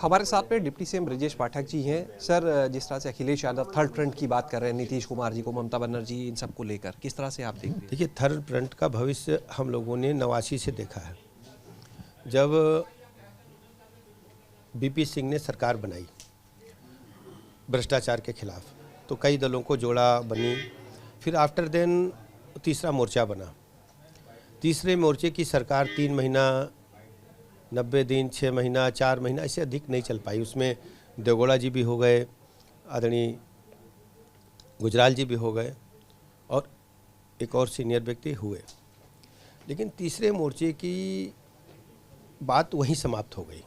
हमारे साथ में डिप्टी सीएम ब्रजेश पाठक जी हैं। सर, जिस तरह से अखिलेश यादव थर्ड फ्रंट की बात कर रहे हैं, नीतीश कुमार जी को, ममता बनर्जी, इन सबको लेकर किस तरह से आप देखते हैं? देखिए, थर्ड फ्रंट का भविष्य हम लोगों ने 89 से देखा है। जब बीपी सिंह ने सरकार बनाई भ्रष्टाचार के खिलाफ, तो कई दलों को जोड़ा बनी। फिर आफ्टर देन तीसरा मोर्चा बना। तीसरे मोर्चे की सरकार 3 महीना, 90 दिन, 6 महीना, 4 महीना, इससे अधिक नहीं चल पाई। उसमें देवगौड़ा जी भी हो गए, आदरणीय गुजराल जी भी हो गए और एक और सीनियर व्यक्ति हुए। लेकिन तीसरे मोर्चे की बात वहीं समाप्त हो गई।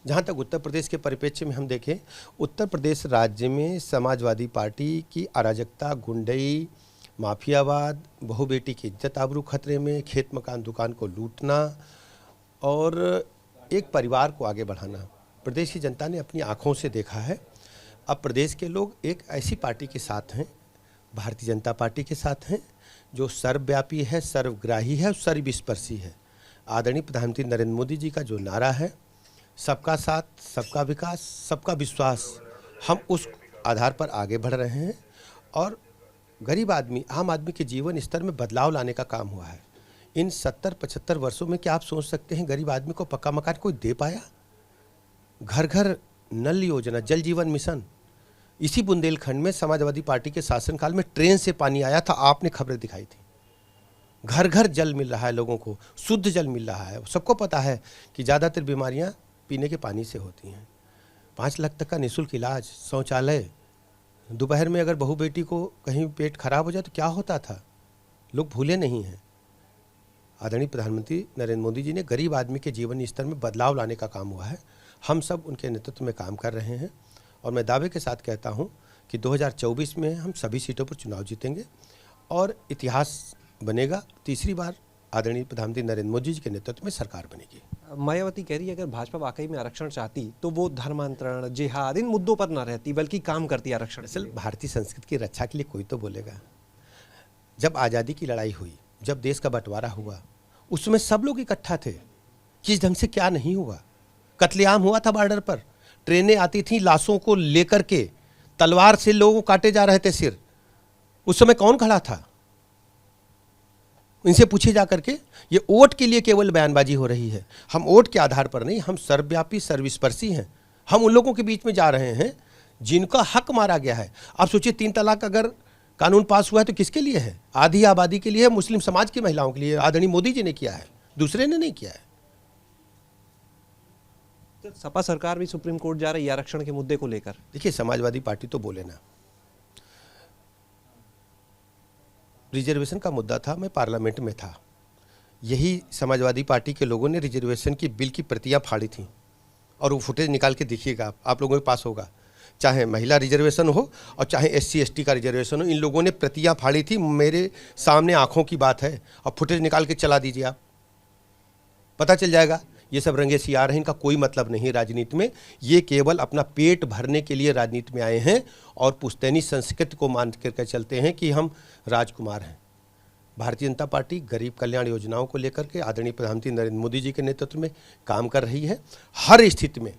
जहाँ तक उत्तर प्रदेश के परिप्रेक्ष्य में हम देखें, उत्तर प्रदेश राज्य में समाजवादी पार्टी की अराजकता, गुंडई, माफियावाद, बहु बेटी की इज्जत आबरू खतरे में, खेत मकान दुकान को लूटना और एक परिवार को आगे बढ़ाना प्रदेश की जनता ने अपनी आँखों से देखा है। अब प्रदेश के लोग एक ऐसी पार्टी के साथ हैं, भारतीय जनता पार्टी के साथ हैं, जो सर्वव्यापी है, सर्वग्राही है और सर्वस्पर्शी है। आदरणीय प्रधानमंत्री नरेंद्र मोदी जी का जो नारा है, सबका साथ, सबका विकास, सबका विश्वास, हम उस आधार पर आगे बढ़ रहे हैं और गरीब आदमी, आम आदमी के जीवन स्तर में बदलाव लाने का काम हुआ है। इन 70-75 वर्षों में क्या आप सोच सकते हैं गरीब आदमी को पक्का मकान कोई दे पाया? घर घर नल योजना, जल जीवन मिशन, इसी बुंदेलखंड में समाजवादी पार्टी के शासनकाल में ट्रेन से पानी आया था, आपने खबरें दिखाई थी। घर घर जल मिल रहा है, लोगों को शुद्ध जल मिल रहा है। सबको पता है कि ज़्यादातर बीमारियां पीने के पानी से होती हैं। 5 लाख तक का निःशुल्क इलाज, शौचालय, दोपहर में अगर बहू बेटी को कहीं पेट खराब हो जाए तो क्या होता था, लोग भूले नहीं हैं। आदरणीय प्रधानमंत्री नरेंद्र मोदी जी ने गरीब आदमी के जीवन स्तर में बदलाव लाने का काम हुआ है। हम सब उनके नेतृत्व में काम कर रहे हैं और मैं दावे के साथ कहता हूं कि 2024 में हम सभी सीटों पर चुनाव जीतेंगे और इतिहास बनेगा। तीसरी बार आदरणीय प्रधानमंत्री नरेंद्र मोदी जी के नेतृत्व में सरकार बनेगी। मायावती कह रही है अगर भाजपा वाकई में आरक्षण चाहती तो वो धर्मांतरण, जिहाद, इन मुद्दों पर न रहती बल्कि काम करती आरक्षण। असल भारतीय संस्कृति की रक्षा के लिए कोई तो बोलेगा। जब आज़ादी की लड़ाई हुई, जब देश का बंटवारा हुआ, उसमें सब लोग इकट्ठा थे। किस ढंग से क्या नहीं हुआ, कत्लेआम हुआ था बॉर्डर पर, ट्रेनें आती थी लाशों को लेकर के, तलवार से लोगों को काटे जा रहे थे सिर। उस समय कौन खड़ा था? इनसे पूछे जा करके। ये वोट के लिए केवल बयानबाजी हो रही है। हम वोट के आधार पर नहीं, हम सर्वव्यापी, सर्वस्पर्शी हैं। हम उन लोगों के बीच में जा रहे हैं जिनका हक मारा गया है। आप सोचिए, 3 तलाक अगर कानून पास हुआ है तो किसके लिए है? आधी आबादी के लिए, मुस्लिम समाज की महिलाओं के लिए। आदरणीय मोदी जी ने किया है, दूसरे ने नहीं किया है। तो सपा सरकार भी सुप्रीम कोर्ट जा रही है आरक्षण के मुद्दे को लेकर। देखिए, समाजवादी पार्टी तो बोले ना, रिजर्वेशन का मुद्दा था, मैं पार्लियामेंट में था, यही समाजवादी पार्टी के लोगों ने रिजर्वेशन की बिल की प्रतियां फाड़ी थी और वो फुटेज निकाल के देखिएगा, आप लोगों के पास होगा। चाहे महिला रिजर्वेशन हो और चाहे SC ST का रिजर्वेशन हो, इन लोगों ने प्रतियां फाड़ी थी। मेरे सामने आंखों की बात है और फुटेज निकाल के चला दीजिए, आप पता चल जाएगा। ये सब रंगे सियार हैं, इनका कोई मतलब नहीं है राजनीति में। ये केवल अपना पेट भरने के लिए राजनीति में आए हैं और पुश्तैनी संस्कृति को मान करके चलते हैं कि हम राजकुमार हैं। भारतीय जनता पार्टी गरीब कल्याण योजनाओं को लेकर के आदरणीय प्रधानमंत्री नरेंद्र मोदी जी के नेतृत्व में काम कर रही है। हर स्थिति में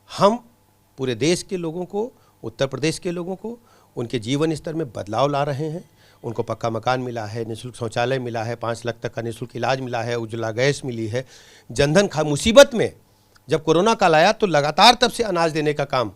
हम पूरे देश के लोगों को, उत्तर प्रदेश के लोगों को, उनके जीवन स्तर में बदलाव ला रहे हैं। उनको पक्का मकान मिला है, निःशुल्क शौचालय मिला है, 5 लाख तक का निःशुल्क इलाज मिला है, उज्ज्वला गैस मिली है। जनधन मुसीबत में जब कोरोना काल आया तो लगातार तब से अनाज देने का काम,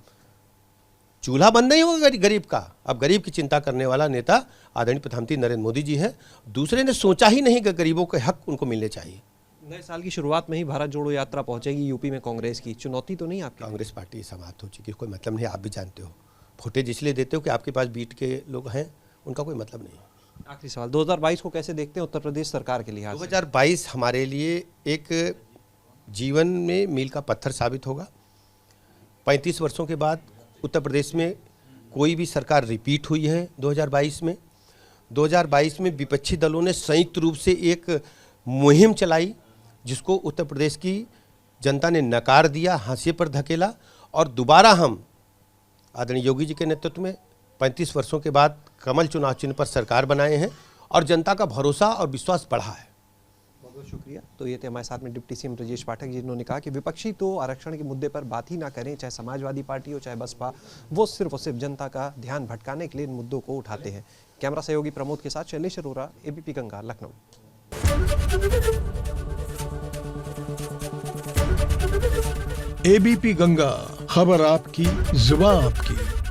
चूल्हा बंद नहीं होगा गरीब का। अब गरीब की चिंता करने वाला नेता आदरणीय प्रधानमंत्री नरेंद्र मोदी जी हैं। दूसरे ने सोचा ही नहीं कि गरीबों के हक उनको मिलने चाहिए। नए साल की शुरुआत में ही भारत जोड़ो यात्रा पहुंचेगी यूपी में कांग्रेस की, चुनौती तो नहीं आपकी? कांग्रेस पार्टी समाप्त हो चुकी है, कोई मतलब नहीं। आप भी जानते हो, फुटेज इसलिए देते हो कि आपके पास बीट के लोग हैं, उनका कोई मतलब नहीं। आखिरी सवाल, 2022 को कैसे देखते हैं उत्तर प्रदेश सरकार के लिहाज से? 2022 हमारे लिए एक जीवन में मील का पत्थर साबित होगा। 35 वर्षों के बाद उत्तर प्रदेश में कोई भी सरकार रिपीट हुई है 2022 में। 2022 में विपक्षी दलों ने संयुक्त रूप से एक मुहिम चलाई जिसको उत्तर प्रदेश की जनता ने नकार दिया, हाशिए पर धकेला और दोबारा हम आदरणीय योगी जी के नेतृत्व में 35 वर्षों के बाद कमल चुनाव चिन्ह पर सरकार बनाए हैं और जनता का भरोसा और विश्वास बढ़ा है। बहुत शुक्रिया। तो ये थे हमारे साथ में डिप्टी सीएम ब्रजेश पाठक जी, जिन्होंने कहा कि विपक्षी तो आरक्षण के मुद्दे पर बात ही ना करें, चाहे समाजवादी पार्टी हो चाहे बसपा, वो सिर्फ और सिर्फ जनता का ध्यान भटकाने के लिए इन मुद्दों को उठाते हैं। कैमरा सहयोगी प्रमोद के साथ शैलेश अरोरा, एबीपी गंगा, लखनऊ। एबीपी गंगा, खबर आपकी, जुबान आपकी।